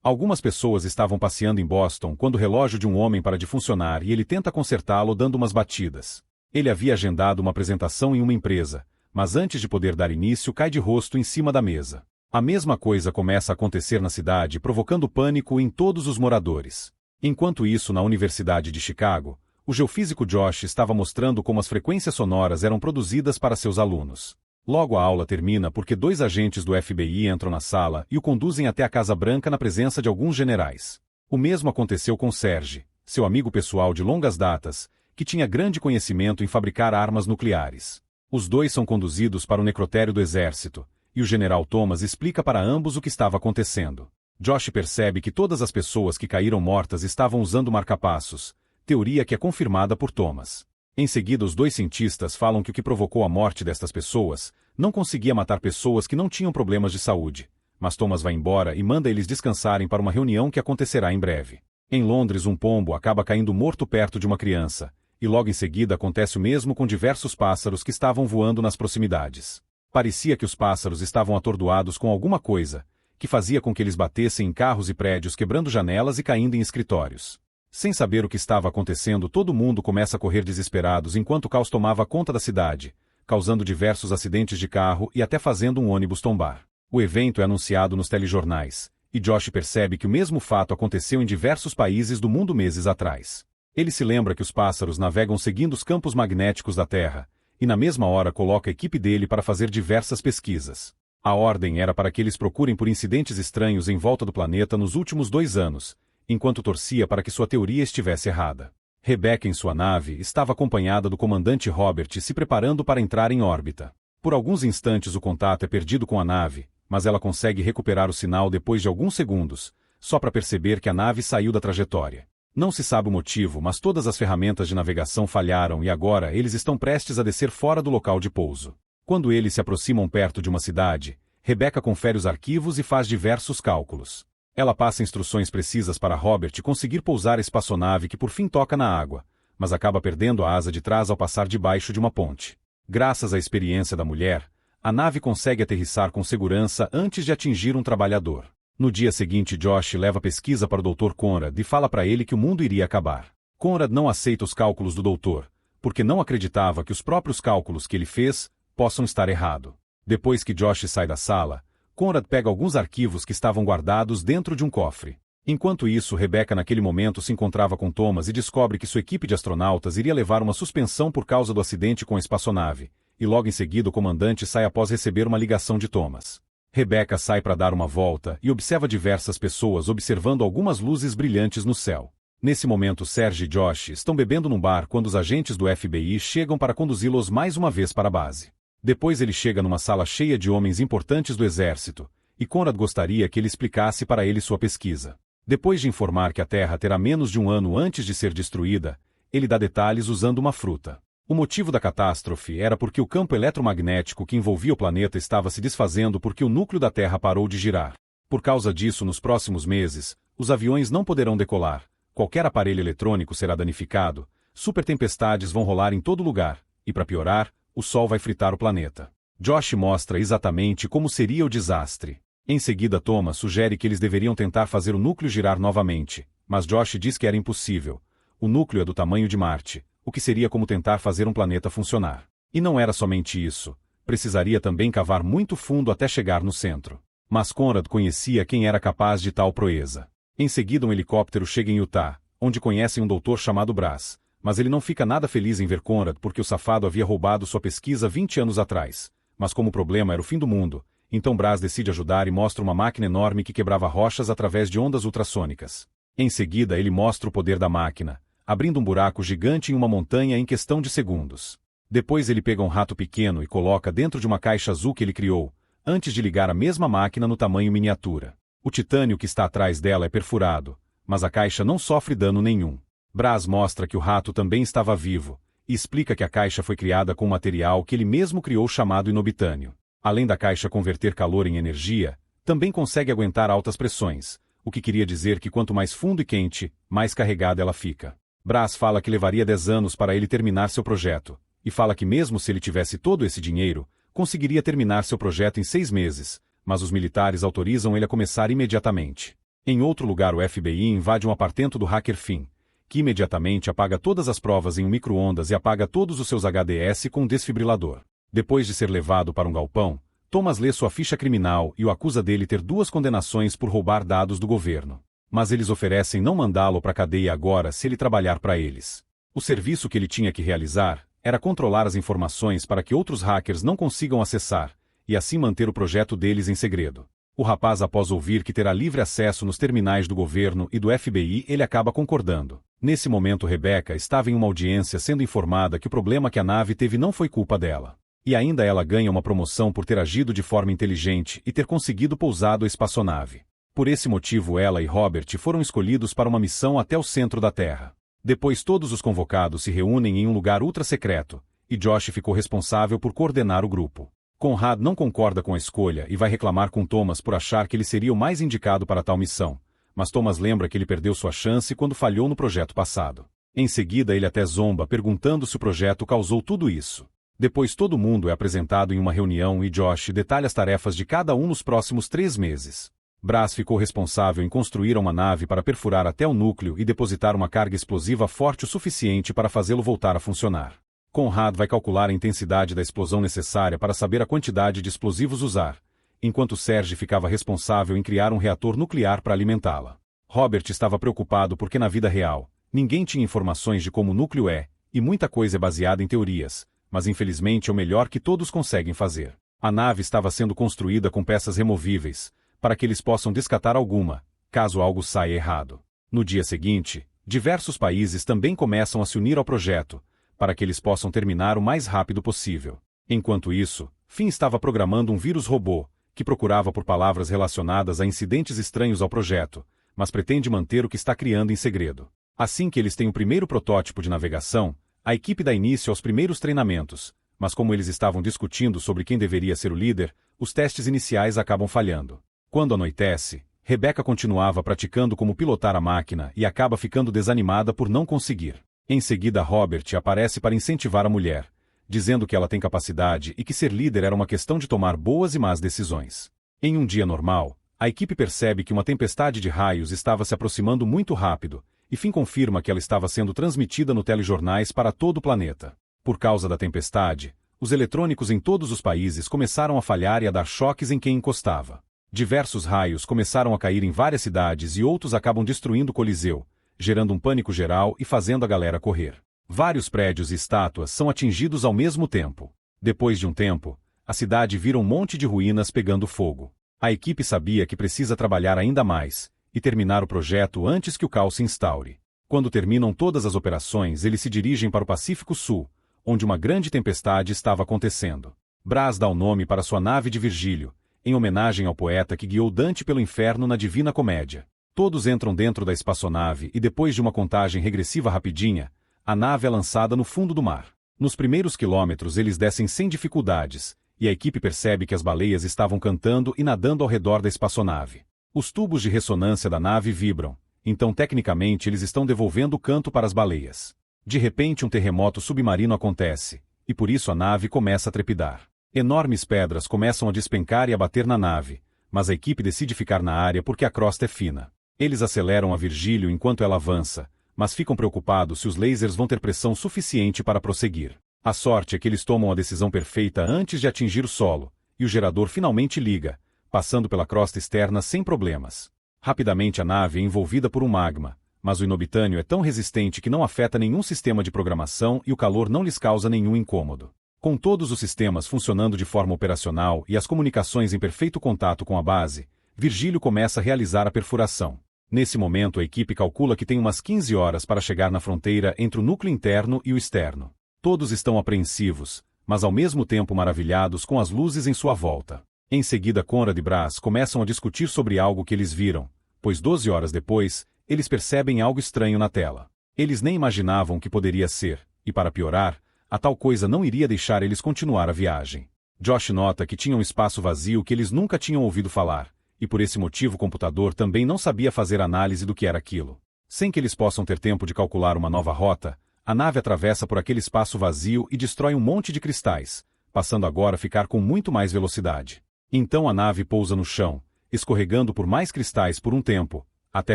Algumas pessoas estavam passeando em Boston quando o relógio de um homem para de funcionar e ele tenta consertá-lo dando umas batidas. Ele havia agendado uma apresentação em uma empresa, mas antes de poder dar início cai de rosto em cima da mesa. A mesma coisa começa a acontecer na cidade, provocando pânico em todos os moradores. Enquanto isso, na Universidade de Chicago, o geofísico Josh estava mostrando como as frequências sonoras eram produzidas para seus alunos. Logo a aula termina porque 2 agentes do FBI entram na sala e o conduzem até a Casa Branca na presença de alguns generais. O mesmo aconteceu com Serge, seu amigo pessoal de longas datas, que tinha grande conhecimento em fabricar armas nucleares. Os 2 são conduzidos para o necrotério do exército, e o general Thomas explica para ambos o que estava acontecendo. Josh percebe que todas as pessoas que caíram mortas estavam usando marca-passos, teoria que é confirmada por Thomas. Em seguida, os 2 cientistas falam que o que provocou a morte destas pessoas não conseguia matar pessoas que não tinham problemas de saúde, mas Thomas vai embora e manda eles descansarem para uma reunião que acontecerá em breve. Em Londres, um pombo acaba caindo morto perto de uma criança, e logo em seguida acontece o mesmo com diversos pássaros que estavam voando nas proximidades. Parecia que os pássaros estavam atordoados com alguma coisa, que fazia com que eles batessem em carros e prédios, quebrando janelas e caindo em escritórios. Sem saber o que estava acontecendo, todo mundo começa a correr desesperados enquanto o caos tomava conta da cidade, causando diversos acidentes de carro e até fazendo um ônibus tombar. O evento é anunciado nos telejornais, e Josh percebe que o mesmo fato aconteceu em diversos países do mundo meses atrás. Ele se lembra que os pássaros navegam seguindo os campos magnéticos da Terra, e na mesma hora coloca a equipe dele para fazer diversas pesquisas. A ordem era para que eles procurem por incidentes estranhos em volta do planeta nos últimos 2 anos, enquanto torcia para que sua teoria estivesse errada. Rebecca, em sua nave, estava acompanhada do comandante Robert se preparando para entrar em órbita. Por alguns instantes o contato é perdido com a nave, mas ela consegue recuperar o sinal depois de alguns segundos, só para perceber que a nave saiu da trajetória. Não se sabe o motivo, mas todas as ferramentas de navegação falharam e agora eles estão prestes a descer fora do local de pouso. Quando eles se aproximam perto de uma cidade, Rebecca confere os arquivos e faz diversos cálculos. Ela passa instruções precisas para Robert conseguir pousar a espaçonave que por fim toca na água, mas acaba perdendo a asa de trás ao passar debaixo de uma ponte. Graças à experiência da mulher, a nave consegue aterrissar com segurança antes de atingir um trabalhador. No dia seguinte, Josh leva a pesquisa para o Dr. Conrad e fala para ele que o mundo iria acabar. Conrad não aceita os cálculos do doutor, porque não acreditava que os próprios cálculos que ele fez possam estar errados. Depois que Josh sai da sala, Conrad pega alguns arquivos que estavam guardados dentro de um cofre. Enquanto isso, Rebecca naquele momento se encontrava com Thomas e descobre que sua equipe de astronautas iria levar uma suspensão por causa do acidente com a espaçonave, e logo em seguida o comandante sai após receber uma ligação de Thomas. Rebecca sai para dar uma volta e observa diversas pessoas observando algumas luzes brilhantes no céu. Nesse momento, Serge e Josh estão bebendo num bar quando os agentes do FBI chegam para conduzi-los mais uma vez para a base. Depois ele chega numa sala cheia de homens importantes do exército, e Conrad gostaria que ele explicasse para ele sua pesquisa. Depois de informar que a Terra terá menos de 1 ano antes de ser destruída, ele dá detalhes usando uma fruta. O motivo da catástrofe era porque o campo eletromagnético que envolvia o planeta estava se desfazendo porque o núcleo da Terra parou de girar. Por causa disso, nos próximos meses, os aviões não poderão decolar, qualquer aparelho eletrônico será danificado, supertempestades vão rolar em todo lugar, e para piorar, o Sol vai fritar o planeta. Josh mostra exatamente como seria o desastre. Em seguida, Thomas sugere que eles deveriam tentar fazer o núcleo girar novamente, mas Josh diz que era impossível. O núcleo é do tamanho de Marte, o que seria como tentar fazer um planeta funcionar. E não era somente isso. Precisaria também cavar muito fundo até chegar no centro. Mas Conrad conhecia quem era capaz de tal proeza. Em seguida, um helicóptero chega em Utah, onde conhecem um doutor chamado Brass. Mas ele não fica nada feliz em ver Conrad porque o safado havia roubado sua pesquisa 20 anos atrás. Mas como o problema era o fim do mundo, então Brass decide ajudar e mostra uma máquina enorme que quebrava rochas através de ondas ultrassônicas. Em seguida ele mostra o poder da máquina, abrindo um buraco gigante em uma montanha em questão de segundos. Depois ele pega um rato pequeno e coloca dentro de uma caixa azul que ele criou, antes de ligar a mesma máquina no tamanho miniatura. O titânio que está atrás dela é perfurado, mas a caixa não sofre dano nenhum. Brass mostra que o rato também estava vivo, e explica que a caixa foi criada com um material que ele mesmo criou chamado inobitânio. Além da caixa converter calor em energia, também consegue aguentar altas pressões, o que queria dizer que quanto mais fundo e quente, mais carregada ela fica. Brass fala que levaria 10 anos para ele terminar seu projeto, e fala que mesmo se ele tivesse todo esse dinheiro, conseguiria terminar seu projeto em 6 meses, mas os militares autorizam ele a começar imediatamente. Em outro lugar, o FBI invade um apartamento do hacker Finn, que imediatamente apaga todas as provas em um micro-ondas e apaga todos os seus HDS com um desfibrilador. Depois de ser levado para um galpão, Thomas lê sua ficha criminal e o acusa dele ter 2 condenações por roubar dados do governo. Mas eles oferecem não mandá-lo para a cadeia agora se ele trabalhar para eles. O serviço que ele tinha que realizar era controlar as informações para que outros hackers não consigam acessar, e assim manter o projeto deles em segredo. O rapaz, após ouvir que terá livre acesso nos terminais do governo e do FBI, ele acaba concordando. Nesse momento, Rebecca estava em uma audiência sendo informada que o problema que a nave teve não foi culpa dela. E ainda ela ganha uma promoção por ter agido de forma inteligente e ter conseguido pousar a espaçonave. Por esse motivo, ela e Robert foram escolhidos para uma missão até o centro da Terra. Depois, todos os convocados se reúnem em um lugar ultra-secreto, e Josh ficou responsável por coordenar o grupo. Conrad não concorda com a escolha e vai reclamar com Thomas por achar que ele seria o mais indicado para tal missão, mas Thomas lembra que ele perdeu sua chance quando falhou no projeto passado. Em seguida, ele até zomba, perguntando se o projeto causou tudo isso. Depois, todo mundo é apresentado em uma reunião e Josh detalha as tarefas de cada um nos próximos 3 meses. Brass ficou responsável em construir uma nave para perfurar até o núcleo e depositar uma carga explosiva forte o suficiente para fazê-lo voltar a funcionar. Conrad vai calcular a intensidade da explosão necessária para saber a quantidade de explosivos usar, enquanto Serge ficava responsável em criar um reator nuclear para alimentá-la. Robert estava preocupado porque na vida real, ninguém tinha informações de como o núcleo é, e muita coisa é baseada em teorias, mas infelizmente é o melhor que todos conseguem fazer. A nave estava sendo construída com peças removíveis, para que eles possam descartar alguma, caso algo saia errado. No dia seguinte, diversos países também começam a se unir ao projeto, para que eles possam terminar o mais rápido possível. Enquanto isso, Finn estava programando um vírus robô, que procurava por palavras relacionadas a incidentes estranhos ao projeto, mas pretende manter o que está criando em segredo. Assim que eles têm o primeiro protótipo de navegação, a equipe dá início aos primeiros treinamentos, mas como eles estavam discutindo sobre quem deveria ser o líder, os testes iniciais acabam falhando. Quando anoitece, Rebecca continuava praticando como pilotar a máquina e acaba ficando desanimada por não conseguir. Em seguida, Robert aparece para incentivar a mulher, dizendo que ela tem capacidade e que ser líder era uma questão de tomar boas e más decisões. Em um dia normal, a equipe percebe que uma tempestade de raios estava se aproximando muito rápido, e Finn confirma que ela estava sendo transmitida no telejornais para todo o planeta. Por causa da tempestade, os eletrônicos em todos os países começaram a falhar e a dar choques em quem encostava. Diversos raios começaram a cair em várias cidades e outros acabam destruindo o Coliseu, gerando um pânico geral e fazendo a galera correr. Vários prédios e estátuas são atingidos ao mesmo tempo. Depois de um tempo, a cidade vira um monte de ruínas pegando fogo. A equipe sabia que precisa trabalhar ainda mais e terminar o projeto antes que o caos se instaure. Quando terminam todas as operações, eles se dirigem para o Pacífico Sul, onde uma grande tempestade estava acontecendo. Brass dá o nome para sua nave de Virgílio, em homenagem ao poeta que guiou Dante pelo inferno na Divina Comédia. Todos entram dentro da espaçonave e depois de uma contagem regressiva rapidinha, a nave é lançada no fundo do mar. Nos primeiros quilômetros eles descem sem dificuldades, e a equipe percebe que as baleias estavam cantando e nadando ao redor da espaçonave. Os tubos de ressonância da nave vibram, então tecnicamente eles estão devolvendo o canto para as baleias. De repente um terremoto submarino acontece, e por isso a nave começa a trepidar. Enormes pedras começam a despencar e a bater na nave, mas a equipe decide ficar na área porque a crosta é fina. Eles aceleram a Virgílio enquanto ela avança, mas ficam preocupados se os lasers vão ter pressão suficiente para prosseguir. A sorte é que eles tomam a decisão perfeita antes de atingir o solo, e o gerador finalmente liga, passando pela crosta externa sem problemas. Rapidamente a nave é envolvida por um magma, mas o inobitânio é tão resistente que não afeta nenhum sistema de programação e o calor não lhes causa nenhum incômodo. Com todos os sistemas funcionando de forma operacional e as comunicações em perfeito contato com a base, Virgílio começa a realizar a perfuração. Nesse momento a equipe calcula que tem umas 15 horas para chegar na fronteira entre o núcleo interno e o externo. Todos estão apreensivos, mas ao mesmo tempo maravilhados com as luzes em sua volta. Em seguida Conrad e Brass começam a discutir sobre algo que eles viram, pois 12 horas depois, eles percebem algo estranho na tela. Eles nem imaginavam que poderia ser, e para piorar, a tal coisa não iria deixar eles continuar a viagem. Josh nota que tinha um espaço vazio que eles nunca tinham ouvido falar, e por esse motivo o computador também não sabia fazer análise do que era aquilo. Sem que eles possam ter tempo de calcular uma nova rota, a nave atravessa por aquele espaço vazio e destrói um monte de cristais, passando agora a ficar com muito mais velocidade. Então a nave pousa no chão, escorregando por mais cristais por um tempo, até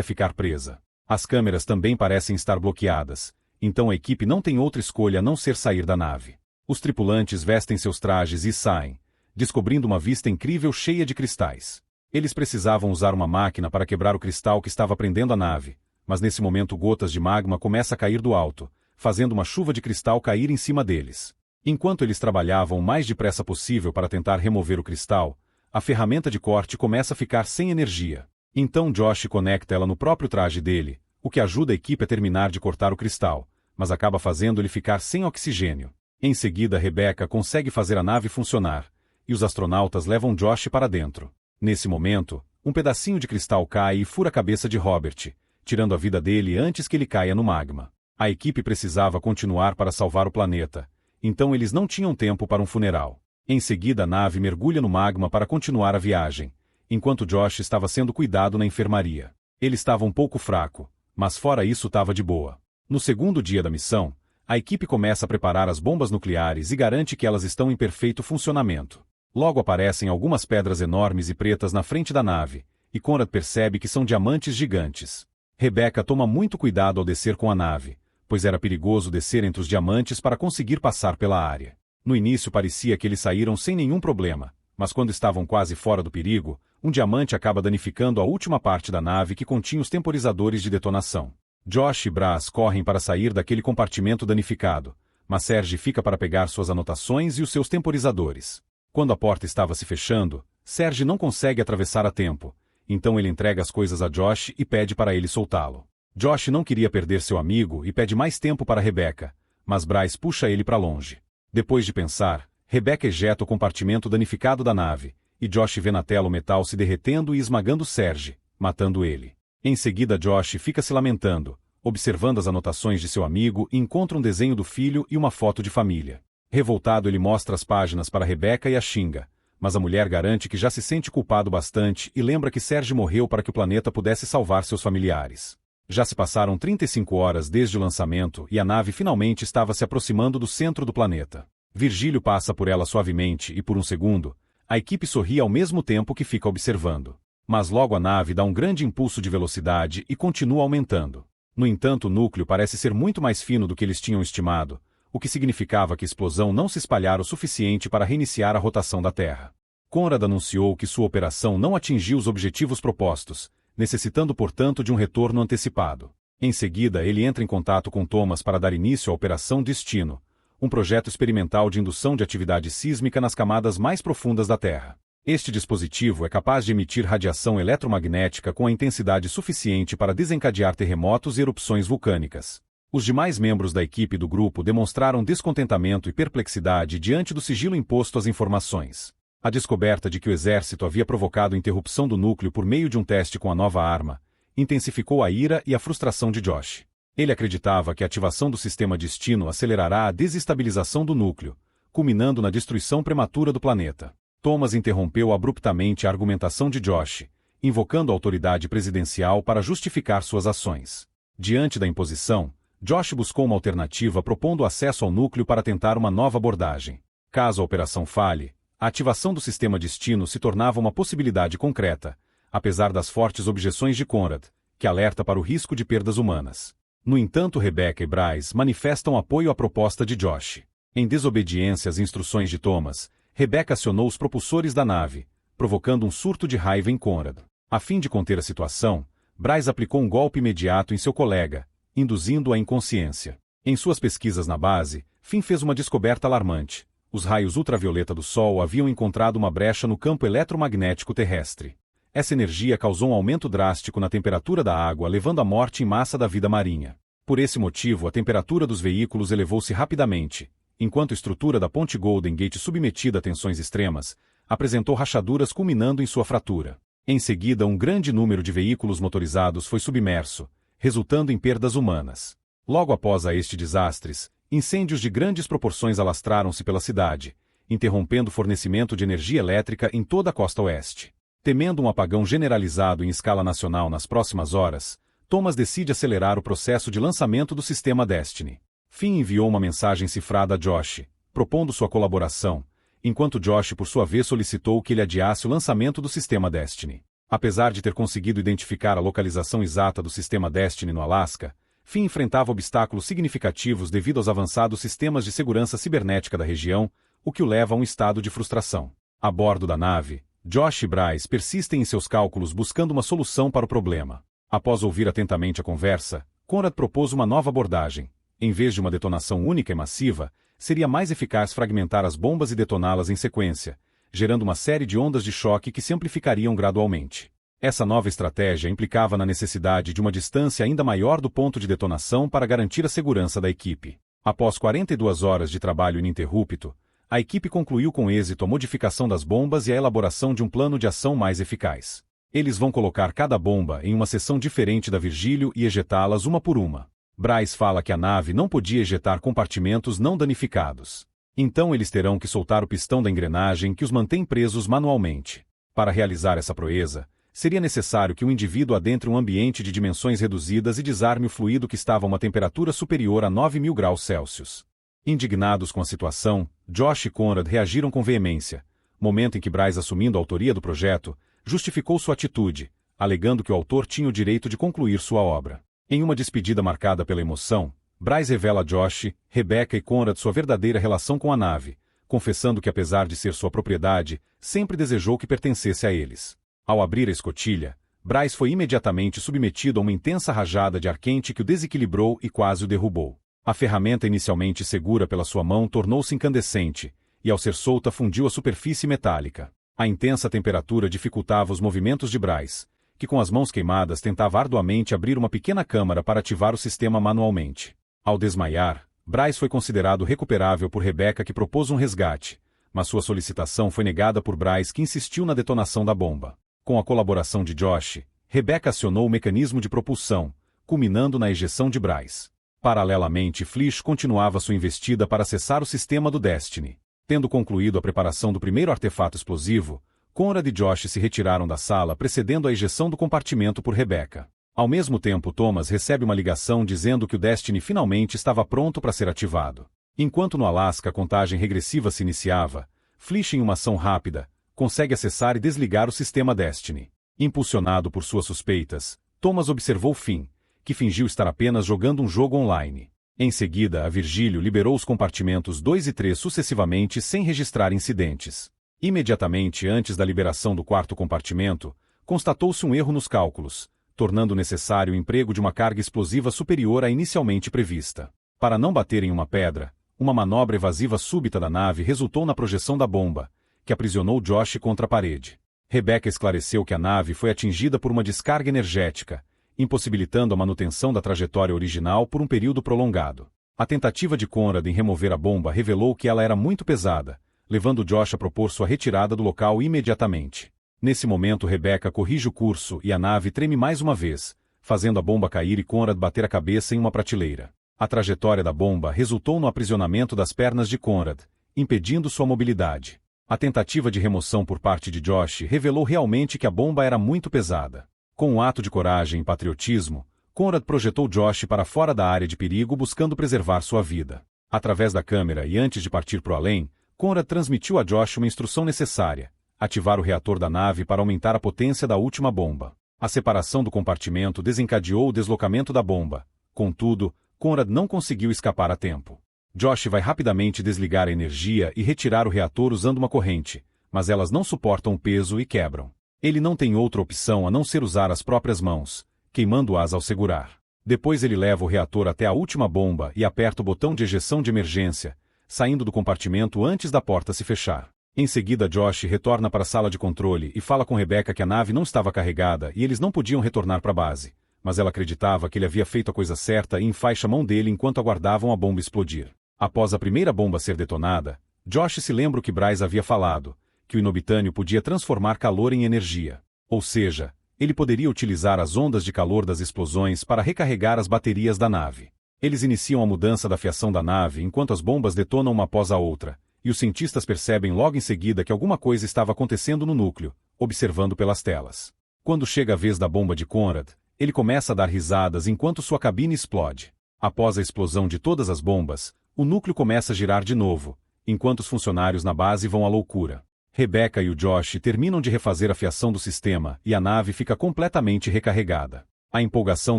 ficar presa. As câmeras também parecem estar bloqueadas, então a equipe não tem outra escolha a não ser sair da nave. Os tripulantes vestem seus trajes e saem, descobrindo uma vista incrível cheia de cristais. Eles precisavam usar uma máquina para quebrar o cristal que estava prendendo a nave, mas nesse momento gotas de magma começam a cair do alto, fazendo uma chuva de cristal cair em cima deles. Enquanto eles trabalhavam o mais depressa possível para tentar remover o cristal, a ferramenta de corte começa a ficar sem energia. Então Josh conecta ela no próprio traje dele, o que ajuda a equipe a terminar de cortar o cristal, mas acaba fazendo ele ficar sem oxigênio. Em seguida, Rebecca consegue fazer a nave funcionar, e os astronautas levam Josh para dentro. Nesse momento, um pedacinho de cristal cai e fura a cabeça de Robert, tirando a vida dele antes que ele caia no magma. A equipe precisava continuar para salvar o planeta, então eles não tinham tempo para um funeral. Em seguida, a nave mergulha no magma para continuar a viagem, enquanto Josh estava sendo cuidado na enfermaria. Ele estava um pouco fraco, mas fora isso estava de boa. No segundo dia da missão, a equipe começa a preparar as bombas nucleares e garante que elas estão em perfeito funcionamento. Logo aparecem algumas pedras enormes e pretas na frente da nave, e Conrad percebe que são diamantes gigantes. Rebecca toma muito cuidado ao descer com a nave, pois era perigoso descer entre os diamantes para conseguir passar pela área. No início parecia que eles saíram sem nenhum problema, mas quando estavam quase fora do perigo, um diamante acaba danificando a última parte da nave que continha os temporizadores de detonação. Josh e Braz correm para sair daquele compartimento danificado, mas Serge fica para pegar suas anotações e os seus temporizadores. Quando a porta estava se fechando, Serge não consegue atravessar a tempo, então ele entrega as coisas a Josh e pede para ele soltá-lo. Josh não queria perder seu amigo e pede mais tempo para Rebecca, mas Braz puxa ele para longe. Depois de pensar, Rebecca ejeta o compartimento danificado da nave, e Josh vê na tela o metal se derretendo e esmagando Serge, matando ele. Em seguida, Josh fica se lamentando, observando as anotações de seu amigo e encontra um desenho do filho e uma foto de família. Revoltado, ele mostra as páginas para Rebecca e a xinga, mas a mulher garante que já se sente culpado bastante e lembra que Serge morreu para que o planeta pudesse salvar seus familiares. Já se passaram 35 horas desde o lançamento e a nave finalmente estava se aproximando do centro do planeta. Virgílio passa por ela suavemente e por um segundo, a equipe sorri ao mesmo tempo que fica observando. Mas logo a nave dá um grande impulso de velocidade e continua aumentando. No entanto, o núcleo parece ser muito mais fino do que eles tinham estimado, o que significava que a explosão não se espalhara o suficiente para reiniciar a rotação da Terra. Conrad anunciou que sua operação não atingiu os objetivos propostos, necessitando portanto de um retorno antecipado. Em seguida, ele entra em contato com Thomas para dar início à Operação Destino, um projeto experimental de indução de atividade sísmica nas camadas mais profundas da Terra. Este dispositivo é capaz de emitir radiação eletromagnética com a intensidade suficiente para desencadear terremotos e erupções vulcânicas. Os demais membros da equipe do grupo demonstraram descontentamento e perplexidade diante do sigilo imposto às informações. A descoberta de que o exército havia provocado a interrupção do núcleo por meio de um teste com a nova arma intensificou a ira e a frustração de Josh. Ele acreditava que a ativação do sistema Destino acelerará a desestabilização do núcleo, culminando na destruição prematura do planeta. Thomas interrompeu abruptamente a argumentação de Josh, invocando a autoridade presidencial para justificar suas ações. Diante da imposição, Josh buscou uma alternativa propondo acesso ao núcleo para tentar uma nova abordagem. Caso a operação falhe, a ativação do sistema Destino se tornava uma possibilidade concreta, apesar das fortes objeções de Conrad, que alerta para o risco de perdas humanas. No entanto, Rebecca e Braz manifestam apoio à proposta de Josh. Em desobediência às instruções de Thomas, Rebecca acionou os propulsores da nave, provocando um surto de raiva em Conrad. A fim de conter a situação, Braz aplicou um golpe imediato em seu colega, induzindo-o à inconsciência. Em suas pesquisas na base, Finn fez uma descoberta alarmante. Os raios ultravioleta do Sol haviam encontrado uma brecha no campo eletromagnético terrestre. Essa energia causou um aumento drástico na temperatura da água, levando à morte em massa da vida marinha. Por esse motivo, a temperatura dos veículos elevou-se rapidamente, enquanto a estrutura da ponte Golden Gate, submetida a tensões extremas, apresentou rachaduras culminando em sua fratura. Em seguida, um grande número de veículos motorizados foi submerso, resultando em perdas humanas. Logo após estes desastres, incêndios de grandes proporções alastraram-se pela cidade, interrompendo o fornecimento de energia elétrica em toda a costa oeste. Temendo um apagão generalizado em escala nacional nas próximas horas, Thomas decide acelerar o processo de lançamento do sistema Destiny. Finn enviou uma mensagem cifrada a Josh, propondo sua colaboração, enquanto Josh por sua vez solicitou que ele adiasse o lançamento do sistema Destiny. Apesar de ter conseguido identificar a localização exata do sistema Destiny no Alasca, Finn enfrentava obstáculos significativos devido aos avançados sistemas de segurança cibernética da região, o que o leva a um estado de frustração. A bordo da nave, Josh e Bryce persistem em seus cálculos buscando uma solução para o problema. Após ouvir atentamente a conversa, Conrad propôs uma nova abordagem. Em vez de uma detonação única e massiva, seria mais eficaz fragmentar as bombas e detoná-las em sequência, gerando uma série de ondas de choque que se amplificariam gradualmente. Essa nova estratégia implicava na necessidade de uma distância ainda maior do ponto de detonação para garantir a segurança da equipe. Após 42 horas de trabalho ininterrupto, a equipe concluiu com êxito a modificação das bombas e a elaboração de um plano de ação mais eficaz. Eles vão colocar cada bomba em uma seção diferente da Virgílio e ejetá-las uma por uma. Bryce fala que a nave não podia ejetar compartimentos não danificados. Então eles terão que soltar o pistão da engrenagem que os mantém presos manualmente. Para realizar essa proeza, seria necessário que o indivíduo adentre um ambiente de dimensões reduzidas e desarme o fluido que estava a uma temperatura superior a 9.000 graus Celsius. Indignados com a situação, Josh e Conrad reagiram com veemência, momento em que Bryce, assumindo a autoria do projeto, justificou sua atitude, alegando que o autor tinha o direito de concluir sua obra. Em uma despedida marcada pela emoção, Bryce revela a Josh, Rebecca e Conrad sua verdadeira relação com a nave, confessando que apesar de ser sua propriedade, sempre desejou que pertencesse a eles. Ao abrir a escotilha, Bryce foi imediatamente submetido a uma intensa rajada de ar quente que o desequilibrou e quase o derrubou. A ferramenta inicialmente segura pela sua mão tornou-se incandescente, e ao ser solta fundiu a superfície metálica. A intensa temperatura dificultava os movimentos de Bryce, que com as mãos queimadas tentava arduamente abrir uma pequena câmara para ativar o sistema manualmente. Ao desmaiar, Bryce foi considerado recuperável por Rebecca, que propôs um resgate, mas sua solicitação foi negada por Bryce, que insistiu na detonação da bomba. Com a colaboração de Josh, Rebecca acionou o mecanismo de propulsão, culminando na ejeção de Bryce. Paralelamente, Flish continuava sua investida para acessar o sistema do Destiny. Tendo concluído a preparação do primeiro artefato explosivo, Conrad e Josh se retiraram da sala, precedendo a ejeção do compartimento por Rebecca. Ao mesmo tempo, Thomas recebe uma ligação dizendo que o Destiny finalmente estava pronto para ser ativado. Enquanto no Alasca a contagem regressiva se iniciava, Flish, em uma ação rápida, consegue acessar e desligar o sistema Destiny. Impulsionado por suas suspeitas, Thomas observou Finn, que fingiu estar apenas jogando um jogo online. Em seguida, a Virgílio liberou os compartimentos 2 e 3 sucessivamente sem registrar incidentes. Imediatamente antes da liberação do quarto compartimento, constatou-se um erro nos cálculos, tornando necessário o emprego de uma carga explosiva superior à inicialmente prevista. Para não bater em uma pedra, uma manobra evasiva súbita da nave resultou na projeção da bomba, que aprisionou Josh contra a parede. Rebecca esclareceu que a nave foi atingida por uma descarga energética, impossibilitando a manutenção da trajetória original por um período prolongado. A tentativa de Conrad em remover a bomba revelou que ela era muito pesada, levando Josh a propor sua retirada do local imediatamente. Nesse momento, Rebecca corrige o curso e a nave treme mais uma vez, fazendo a bomba cair e Conrad bater a cabeça em uma prateleira. A trajetória da bomba resultou no aprisionamento das pernas de Conrad, impedindo sua mobilidade. A tentativa de remoção por parte de Josh revelou realmente que a bomba era muito pesada. Com um ato de coragem e patriotismo, Conrad projetou Josh para fora da área de perigo buscando preservar sua vida. Através da câmera e antes de partir para o além, Conrad transmitiu a Josh uma instrução necessária: ativar o reator da nave para aumentar a potência da última bomba. A separação do compartimento desencadeou o deslocamento da bomba. Contudo, Conrad não conseguiu escapar a tempo. Josh vai rapidamente desligar a energia e retirar o reator usando uma corrente, mas elas não suportam o peso e quebram. Ele não tem outra opção a não ser usar as próprias mãos, queimando-as ao segurar. Depois ele leva o reator até a última bomba e aperta o botão de ejeção de emergência, saindo do compartimento antes da porta se fechar. Em seguida, Josh retorna para a sala de controle e fala com Rebecca que a nave não estava carregada e eles não podiam retornar para a base, mas ela acreditava que ele havia feito a coisa certa e enfaixa a mão dele enquanto aguardavam a bomba explodir. Após a primeira bomba ser detonada, Josh se lembra o que Bryce havia falado, que o inobitânio podia transformar calor em energia. Ou seja, ele poderia utilizar as ondas de calor das explosões para recarregar as baterias da nave. Eles iniciam a mudança da fiação da nave enquanto as bombas detonam uma após a outra, e os cientistas percebem logo em seguida que alguma coisa estava acontecendo no núcleo, observando pelas telas. Quando chega a vez da bomba de Conrad, ele começa a dar risadas enquanto sua cabine explode. Após a explosão de todas as bombas, o núcleo começa a girar de novo, enquanto os funcionários na base vão à loucura. Rebecca e o Josh terminam de refazer a fiação do sistema e a nave fica completamente recarregada. A empolgação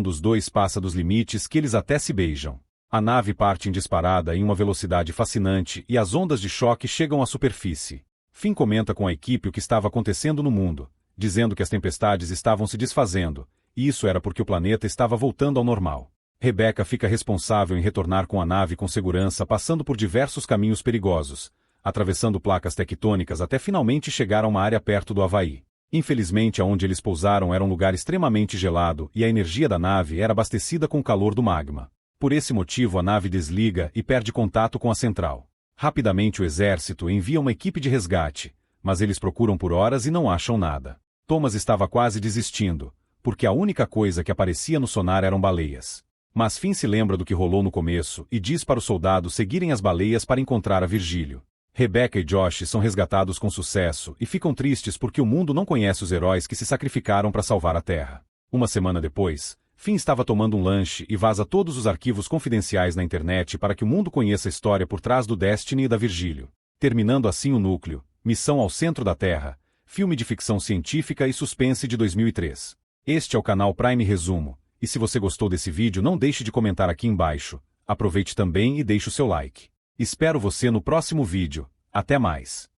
dos dois passa dos limites que eles até se beijam. A nave parte em disparada em uma velocidade fascinante e as ondas de choque chegam à superfície. Finn comenta com a equipe o que estava acontecendo no mundo, dizendo que as tempestades estavam se desfazendo, e isso era porque o planeta estava voltando ao normal. Rebecca fica responsável em retornar com a nave com segurança, passando por diversos caminhos perigosos, atravessando placas tectônicas até finalmente chegar a uma área perto do Havaí. Infelizmente, aonde eles pousaram era um lugar extremamente gelado e a energia da nave era abastecida com o calor do magma. Por esse motivo, a nave desliga e perde contato com a central. Rapidamente o exército envia uma equipe de resgate, mas eles procuram por horas e não acham nada. Thomas estava quase desistindo, porque a única coisa que aparecia no sonar eram baleias. Mas Finn se lembra do que rolou no começo e diz para os soldados seguirem as baleias para encontrar a Virgílio. Rebecca e Josh são resgatados com sucesso e ficam tristes porque o mundo não conhece os heróis que se sacrificaram para salvar a Terra. Uma semana depois, Finn estava tomando um lanche e vaza todos os arquivos confidenciais na internet para que o mundo conheça a história por trás do Destiny e da Virgílio. Terminando assim o núcleo, Missão ao Centro da Terra, filme de ficção científica e suspense de 2003. Este é o canal Prime Resumo, e se você gostou desse vídeo não deixe de comentar aqui embaixo. Aproveite também e deixe o seu like. Espero você no próximo vídeo. Até mais.